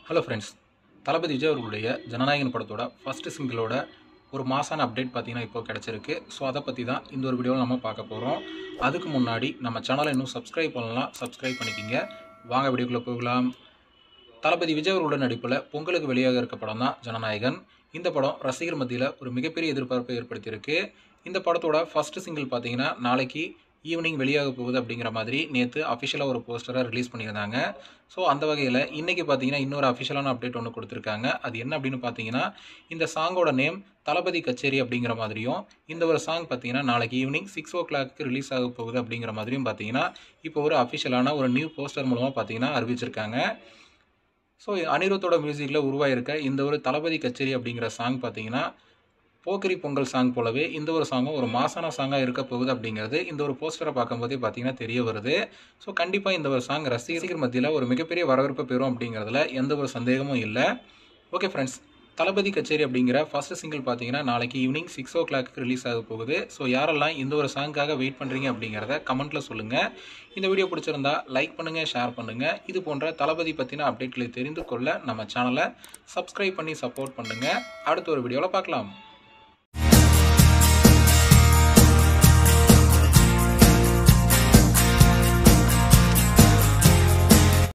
Hello friends, தளபதி விஜய் அவர்களுடைய ஜனநாயகன் படத்தோட first சிங்கிளோட ஒரு மாசான அப்டேட் பார்த்தீங்கன்னா இப்போ கிடச்சிருக்கு. ஸோ அதை பற்றி தான் இந்த ஒரு வீடியோவில் நம்ம பார்க்க போகிறோம். அதுக்கு முன்னாடி நம்ம சேனலை இன்னும் சப்ஸ்கிரைப் பண்ணலாம், சப்ஸ்கிரைப் பண்ணிக்கிங்க. வாங்க வீடியோக்குள்ளே போகலாம். தளபதி விஜய் அவர்களோட நடிப்பில் பொங்கலுக்கு வெளியாக இருக்க படம் தான் ஜனநாயகன். இந்த படம் ரசிகர் மத்தியில் ஒரு மிகப்பெரிய எதிர்பார்ப்பை ஏற்படுத்தியிருக்கு. இந்த படத்தோட ஃபர்ஸ்ட் சிங்கிள் பார்த்தீங்கன்னா நாளைக்கு ஈவினிங் வெளியாக போகுது அப்படிங்கிற மாதிரி நேற்று அஃபிஷியலாக ஒரு போஸ்டரை ரிலீஸ் பண்ணியிருந்தாங்க. ஸோ அந்த வகையில் இன்றைக்கி பார்த்தீங்கன்னா இன்னொரு அஃபிஷியலான அப்டேட் ஒன்று கொடுத்துருக்காங்க. அது என்ன அப்படின்னு பார்த்தீங்கன்னா, இந்த சாங்கோட நேம் தளபதி கச்சேரி அப்படிங்கிற மாதிரியும், இந்த ஒரு சாங் பார்த்தீங்கன்னா நாளைக்கு ஈவினிங் 6 o'clock ரிலீஸ் ஆக போகுது அப்படிங்கிற மாதிரியும் பார்த்தீங்கன்னா இப்போ ஒரு அஃபிஷியலான ஒரு நியூ போஸ்டர் மூலமாக பார்த்தீங்கன்னா அறிவிச்சிருக்காங்க. ஸோ அனிருத்தோட மியூசிக்கில் உருவாயிருக்க இந்த ஒரு தளபதி கச்சேரி அப்படிங்கிற சாங் பார்த்தீங்கன்னா போக்கிரி பொங்கல் சாங் போலவே இந்த ஒரு சாங்கும் ஒரு மாசான சாங்காக இருக்க போகுது அப்படிங்கிறது இந்த ஒரு போஸ்டரை பார்க்கும்போதே பார்த்தீங்கன்னா தெரிய வருது. ஸோ கண்டிப்பாக இந்த ஒரு சாங் ரசிகர் மத்தியில் ஒரு மிகப்பெரிய வரவேற்பு பெறும் அப்படிங்கிறதுல எந்த ஒரு சந்தேகமும் இல்லை. ஓகே ஃப்ரெண்ட்ஸ், தளபதி கச்சேரி அப்படிங்கிற ஃபர்ஸ்ட் சிங்கிள் பார்த்தீங்கன்னா நாளைக்கு ஈவினிங் 6 o'clock ரிலீஸ் ஆக போகுது. ஸோ யாரெல்லாம் இந்த ஒரு சாங்காக வெயிட் பண்ணுறீங்க அப்படிங்கிறத கமெண்ட்டில் சொல்லுங்கள். இந்த வீடியோ பிடிச்சிருந்தா லைக் பண்ணுங்கள், ஷேர் பண்ணுங்கள். இது போன்ற தளபதி பற்றின அப்டேட்களை தெரிந்து கொள்ள நம்ம சேனலை சப்ஸ்கிரைப் பண்ணி சப்போர்ட் பண்ணுங்கள். அடுத்த ஒரு வீடியோவில் பார்க்கலாம்.